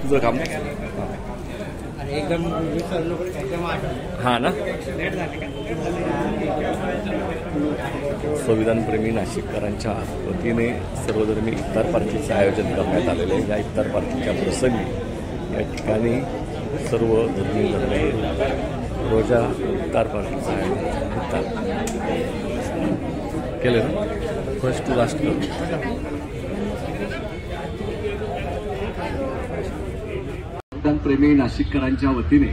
तुझं काम एकदम हां ना. संविधानप्रेमी नाशिककरांच्या वतीने सर्वधर्मी इफ्तार पार्टीचं आयोजन करण्यात आलेलं आहे. या इफ्तार पार्टीच्या प्रसंगी या ठिकाणी सर्व धर्मीय रोजा इफ्तार पार्टीचं आयोजन केलं. फर्स्ट टू लास्ट प्रेमी नाशिककरांच्या वतीने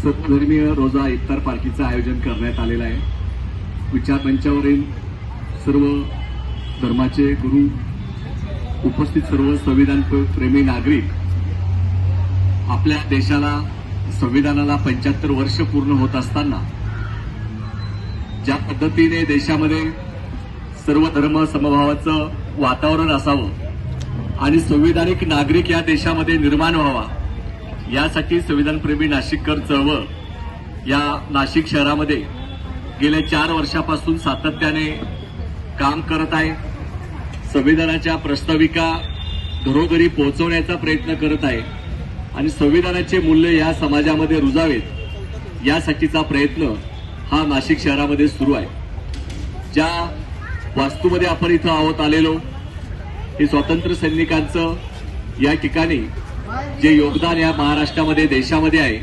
सर्वधर्मीय रोजा इफ्तार पार्टीचं आयोजन करण्यात आलेलं आहे. विचारमंचावरील सर्व धर्माचे गुरु, उपस्थित सर्व संविधान प्रेमी नागरिक, आपल्या देशाला संविधानाला 75 वर्ष पूर्ण होत असताना ज्या पद्धतीने देशामध्ये सर्व धर्म समभावाचं वातावरण असावं आणि संविधानिक नागरिक या देशामध्ये निर्माण व्हावा, यासाठी संविधानप्रेमी नाशिककर चळवळ या नाशिक शहरामध्ये गेल्या 4 वर्षापासून सातत्याने काम करत आहे. संविधानाच्या प्रस्ताविका घरोघरी पोहोचवण्याचा प्रयत्न करत आहे आणि संविधानाचे मूल्य या समाजामध्ये रुजावेत यासाठीचा प्रयत्न हा नाशिक शहरामध्ये सुरू आहे. ज्या वास्तूमध्ये आपण इथं आहोत आलेलो, हे स्वातंत्र्य सैनिकांचं या ठिकाणी जे योगदान या महाराष्ट्रामध्ये देशामध्ये आहे,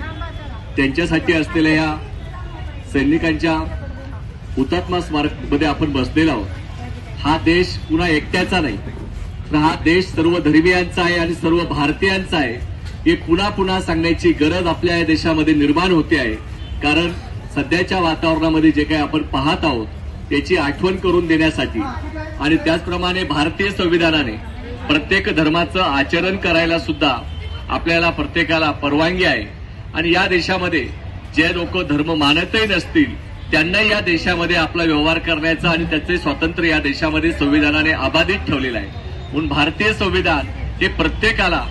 त्यांच्यासाठी असलेल्या या सैनिकांच्या हुतात्मा स्मारकमध्ये आपण बसलेलो आहोत. हा देश पुन्हा एकट्याचा नाही, तर हा देश सर्व धर्मीयांचा आहे आणि सर्व भारतीयांचा आहे. हे पुन्हा पुन्हा सांगण्याची गरज आपल्या या देशामध्ये निर्माण होते आहे. कारण सध्याच्या वातावरणामध्ये जे काही आपण पाहत आहोत त्याची आठवण करून देण्यासाठी आणि त्याचप्रमाणे भारतीय संविधानाने प्रत्येक धर्माचं आचरण करायला सुद्धा आपल्याला प्रत्येकाला परवानगी आहे. आणि या देशामध्ये जे लोक धर्म मानतही नसतील त्यांनाही या देशामध्ये आपला व्यवहार करण्याचा आणि त्याचे स्वातंत्र्य या देशामध्ये संविधानाने अबाधित ठेवलेलं आहे. म्हणून भारतीय संविधान हे प्रत्येकाला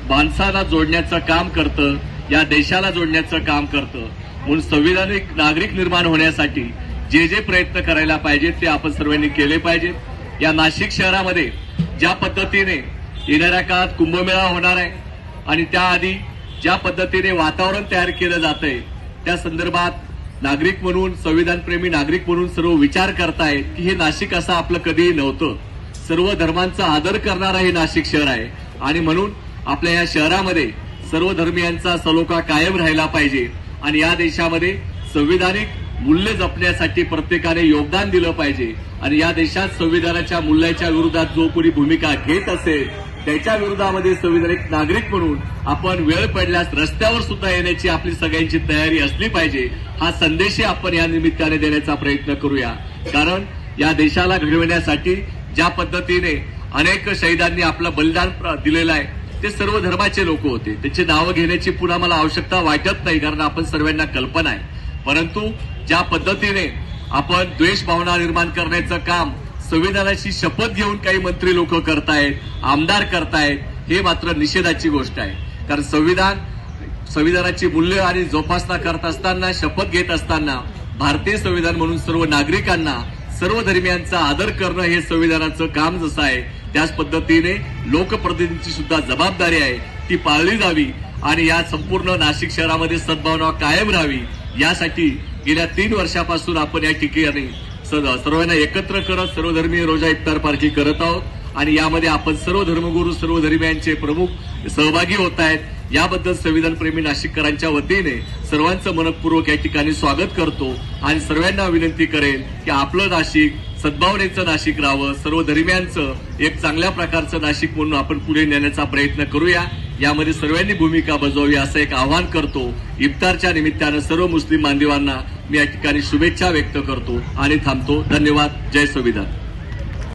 माणसाला जोडण्याचं काम करतं, या देशाला जोडण्याचं काम करतं. म्हणून संविधानिक नागरिक निर्माण होण्यासाठी जे जे प्रयत्न करायला पाहिजेत ते आपण सर्वांनी केले पाहिजेत. या नाशिक शहरामध्ये ज्या पद्धतीने येणाऱ्या काळात कुंभमेळा होणार आहे आणि त्याआधी ज्या पद्धतीने वातावरण तयार केलं जातंय, त्या संदर्भात नागरिक म्हणून, संविधानप्रेमी नागरिक म्हणून सर्व विचार करतायत की हे नाशिक असं आपलं कधीही नव्हतं. सर्व धर्मांचा आदर करणारं हे नाशिक शहर आहे आणि म्हणून आपल्या या शहरामध्ये सर्व धर्मियांचा सलोखा कायम राहिला पाहिजे आणि या देशामध्ये संविधानिक मूल्य जपण्यासाठी प्रत्येकाने योगदान दिलं पाहिजे. आणि या देशात संविधानाच्या मूल्याच्या विरोधात जो कोणी भूमिका घेत असेल त्याच्या विरोधामध्ये संविधानिक नागरिक म्हणून आपण वेळ पडल्यास रस्त्यावर सुद्धा येण्याची आपली सगळ्यांची तयारी असली पाहिजे. हा संदेशही आपण या निमित्ताने देण्याचा प्रयत्न करूया. कारण या देशाला घडविण्यासाठी ज्या पद्धतीने अनेक शहीदांनी आपलं बलिदान दिलेलं आहे ते सर्व धर्माचे लोक होते. त्याची नावं घेण्याची पुन्हा मला आवश्यकता वाटत नाही, कारण आपण सर्वांना कल्पना आहे. परंतु ज्या पद्धतीने आपण द्वेष भावना निर्माण करण्याचं काम संविधानाची शपथ घेऊन काही मंत्री लोक करतायत, आमदार करतायत, हे मात्र निषेधाची गोष्ट आहे. कारण संविधानाची मूल्य आणि जोपासना करत असताना, शपथ घेत असताना भारतीय संविधान म्हणून सर्व नागरिकांना, सर्व धर्मियांचा आदर करणं हे संविधानाचं काम जसं आहे, त्याच पद्धतीने लोकप्रतिनिधींची सुद्धा जबाबदारी आहे, ती पाळली जावी आणि या संपूर्ण नाशिक शहरामध्ये सद्भावना कायम राहावी यासाठी गेल्या 3 वर्षापासून आपण या ठिकाणी सर्वांना एकत्र करत सर्वधर्मीय रोजा इफ्तार पार्टी करत आहोत. आणि यामध्ये आपण सर्व धर्मगुरू, सर्व धर्मियांचे प्रमुख सहभागी होत आहेत. याबद्दल संविधानप्रेमी नाशिककरांच्या वतीने सर्वांचं मनपूर्वक या ठिकाणी स्वागत करतो आणि सर्वांना विनंती करेल की आपलं नाशिक सद्भावनेचं नाशिक राहावं, सर्व धर्मियांचं एक चांगल्या प्रकारचं नाशिक म्हणून आपण पुढे नेण्याचा प्रयत्न करूया. यामध्ये सर्वांनी भूमिका बजावावी असं एक आवाहन करतो. इफ्तारच्या निमित्तानं सर्व मुस्लिम बांधवांना मी या ठिकाणी शुभेच्छा व्यक्त करतो आणि थांबतो. धन्यवाद. जय संविधान.